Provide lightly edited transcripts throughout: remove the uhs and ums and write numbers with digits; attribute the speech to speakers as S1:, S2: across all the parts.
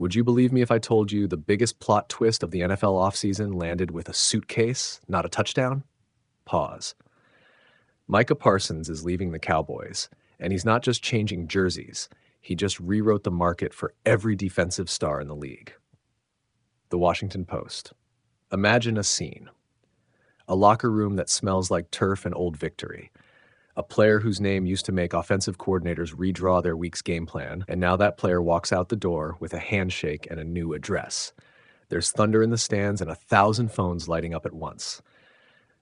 S1: Would you believe me if I told you the biggest plot twist of the NFL offseason landed with a suitcase, not a touchdown? Pause. Micah Parsons is leaving the Cowboys, and he's not just changing jerseys, he just rewrote the market for every defensive star in the league. The Washington Post. Imagine a scene. A locker room that smells like turf and Old Victory. A player whose name used to make offensive coordinators redraw their week's game plan, and now that player walks out the door with a handshake and a new address. There's thunder in the stands and 1,000 phones lighting up at once.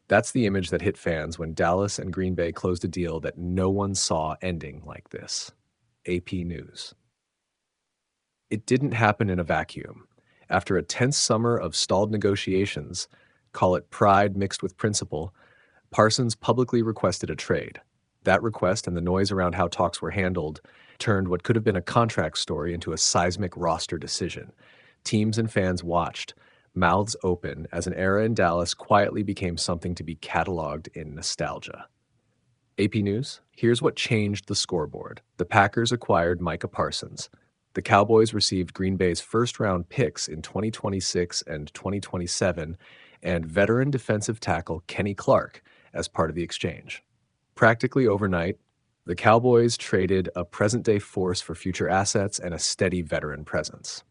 S1: That's the image that hit fans when Dallas and Green Bay closed a deal that no one saw ending like this. AP News. It didn't happen in a vacuum. After a tense summer of stalled negotiations, call it pride mixed with principle, Parsons publicly requested a trade. That request and the noise around how talks were handled turned what could have been a contract story into a seismic roster decision. Teams and fans watched, mouths open, as an era in Dallas quietly became something to be cataloged in nostalgia. AP News, here's what changed the scoreboard. The Packers acquired Micah Parsons. The Cowboys received Green Bay's first-round picks in 2026 and 2027, and veteran defensive tackle Kenny Clark as part of the exchange. Practically overnight, the Cowboys traded a present-day force for future assets and a steady veteran presence.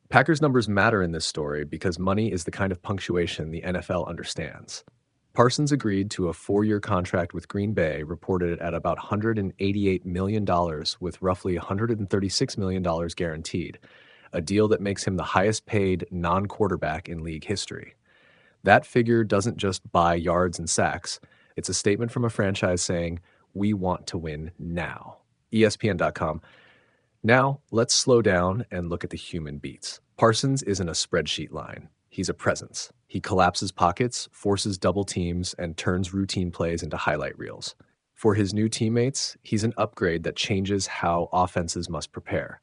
S1: Packers numbers matter in this story because money is the kind of punctuation the NFL understands. Parsons agreed to a 4-year contract with Green Bay, reported at about $188 million, with roughly $136 million guaranteed, a deal that makes him the highest-paid non-quarterback in league history. That figure doesn't just buy yards and sacks. It's a statement from a franchise saying, "We want to win now." ESPN.com. Now, let's slow down and look at the human beats. Parsons isn't a spreadsheet line. He's a presence. He collapses pockets, forces double teams, and turns routine plays into highlight reels. For his new teammates, he's an upgrade that changes how offenses must prepare.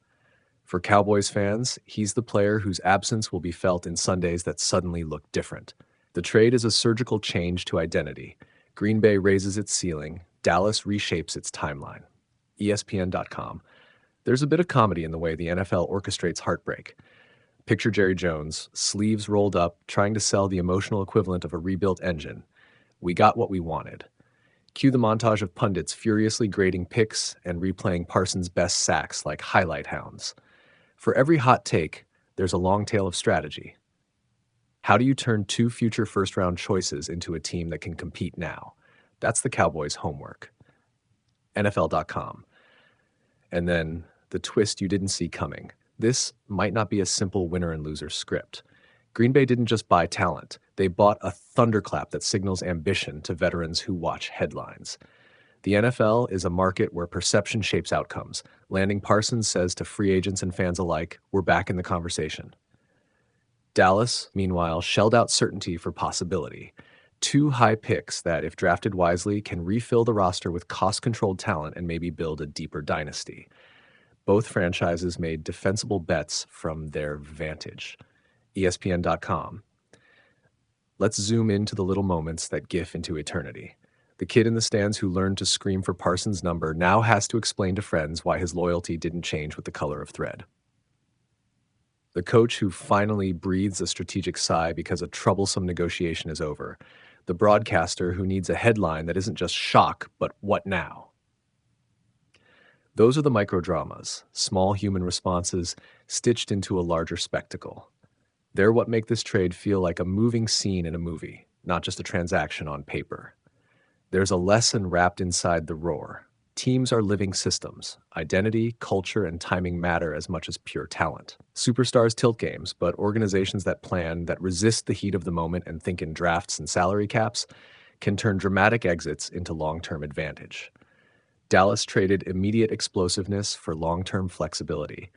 S1: For Cowboys fans, he's the player whose absence will be felt in Sundays that suddenly look different. The trade is a surgical change to identity. Green Bay raises its ceiling. Dallas reshapes its timeline. ESPN.com. There's a bit of comedy in the way the NFL orchestrates heartbreak. Picture Jerry Jones, sleeves rolled up, trying to sell the emotional equivalent of a rebuilt engine. We got what we wanted. Cue the montage of pundits furiously grading picks and replaying Parsons' best sacks like highlight hounds. For every hot take, there's a long tail of strategy. How do you turn 2 future first-round choices into a team that can compete now? That's the Cowboys' homework. NFL.com. And then the twist you didn't see coming. This might not be a simple winner and loser script. Green Bay didn't just buy talent. They bought a thunderclap that signals ambition to veterans who watch headlines. The NFL is a market where perception shapes outcomes. Landing Parsons says to free agents and fans alike, "We're back in the conversation." Dallas, meanwhile, shelled out certainty for possibility. 2 high picks that, if drafted wisely, can refill the roster with cost-controlled talent and maybe build a deeper dynasty. Both franchises made defensible bets from their vantage. ESPN.com. Let's zoom into the little moments that gif into eternity. The kid in the stands who learned to scream for Parsons' number now has to explain to friends why his loyalty didn't change with the color of thread. The coach who finally breathes a strategic sigh because a troublesome negotiation is over. The broadcaster who needs a headline that isn't just shock, but what now? Those are the microdramas, small human responses stitched into a larger spectacle. They're what make this trade feel like a moving scene in a movie, not just a transaction on paper. There's a lesson wrapped inside the roar. Teams are living systems. Identity, culture, and timing matter as much as pure talent. Superstars tilt games, but organizations that plan, that resist the heat of the moment and think in drafts and salary caps, can turn dramatic exits into long-term advantage. Dallas traded immediate explosiveness for long-term flexibility.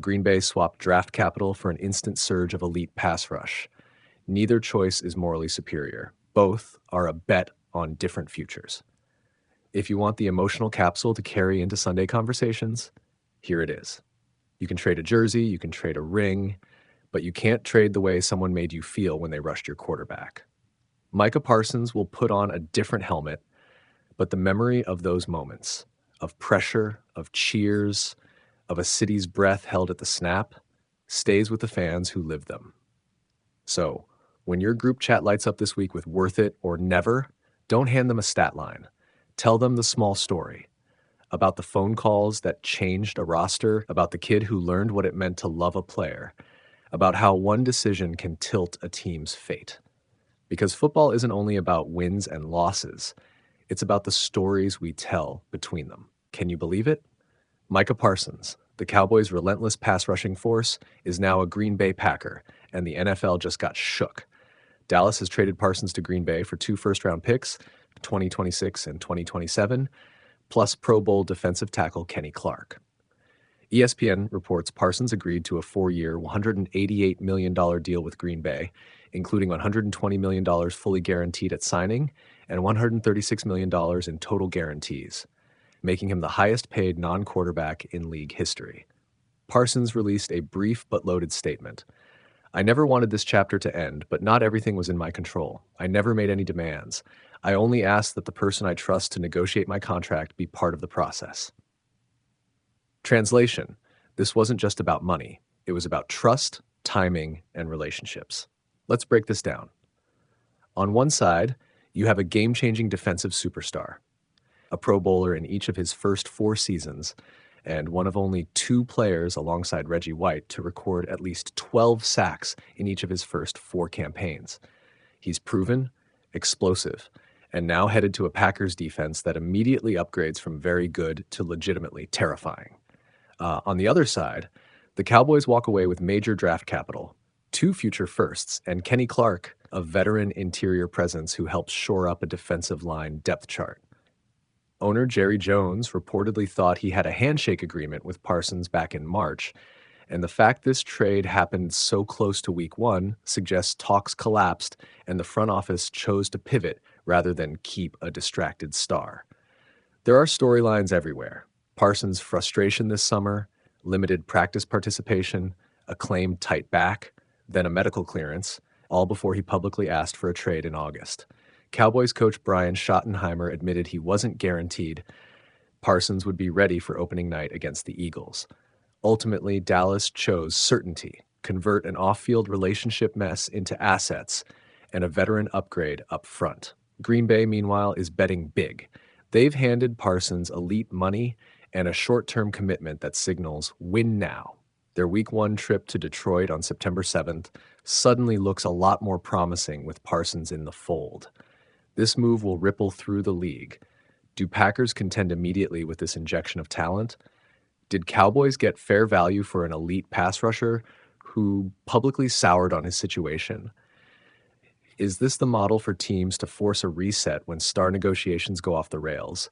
S1: Green Bay swapped draft capital for an instant surge of elite pass rush. Neither choice is morally superior. Both are a bet on different futures. If you want the emotional capsule to carry into Sunday conversations, here it is. You can trade a jersey, you can trade a ring, but you can't trade the way someone made you feel when they rushed your quarterback. Micah Parsons will put on a different helmet, but the memory of those moments, of pressure, of cheers, of a city's breath held at the snap stays with the fans who live them. So, when your group chat lights up this week with worth it or never, don't hand them a stat line. Tell them the small story about the phone calls that changed a roster, about the kid who learned what it meant to love a player, about how one decision can tilt a team's fate. Because football isn't only about wins and losses, it's about the stories we tell between them. Can you believe it? Micah Parsons, the Cowboys' relentless pass rushing force, is now a Green Bay Packer, and the NFL just got shook. Dallas has traded Parsons to Green Bay for 2 first-round picks, 2026 and 2027, plus Pro Bowl defensive tackle Kenny Clark. ESPN reports Parsons agreed to a 4-year, $188 million deal with Green Bay, including $120 million fully guaranteed at signing and $136 million in total guarantees, making him the highest-paid non-quarterback in league history. Parsons released a brief but loaded statement. "I never wanted this chapter to end, but not everything was in my control. I never made any demands. I only asked that the person I trust to negotiate my contract be part of the process." Translation: this wasn't just about money. It was about trust, timing, and relationships. Let's break this down. On one side, you have a game-changing defensive superstar, a Pro Bowler in each of his first 4 seasons, and one of only 2 players alongside Reggie White to record at least 12 sacks in each of his first 4 campaigns. He's proven, explosive, and now headed to a Packers defense that immediately upgrades from very good to legitimately terrifying. On the other side, the Cowboys walk away with major draft capital, 2 future firsts, and Kenny Clark, a veteran interior presence who helps shore up a defensive line depth chart. Owner Jerry Jones reportedly thought he had a handshake agreement with Parsons back in March, and the fact this trade happened so close to week 1 suggests talks collapsed and the front office chose to pivot rather than keep a distracted star. There are storylines everywhere. Parsons' frustration this summer, limited practice participation, a claimed tight back, then a medical clearance, all before he publicly asked for a trade in August. Cowboys coach Brian Schottenheimer admitted he wasn't guaranteed Parsons would be ready for opening night against the Eagles. Ultimately, Dallas chose certainty, convert an off-field relationship mess into assets, and a veteran upgrade up front. Green Bay, meanwhile, is betting big. They've handed Parsons elite money and a short-term commitment that signals win now. Their Week 1 trip to Detroit on September 7th suddenly looks a lot more promising with Parsons in the fold. This move will ripple through the league. Do Packers contend immediately with this injection of talent? Did Cowboys get fair value for an elite pass rusher who publicly soured on his situation? Is this the model for teams to force a reset when star negotiations go off the rails?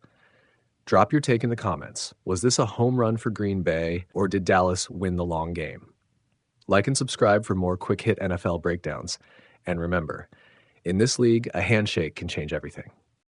S1: Drop your take in the comments. Was this a home run for Green Bay, or did Dallas win the long game? Like and subscribe for more quick-hit NFL breakdowns. And remember, in this league, a handshake can change everything.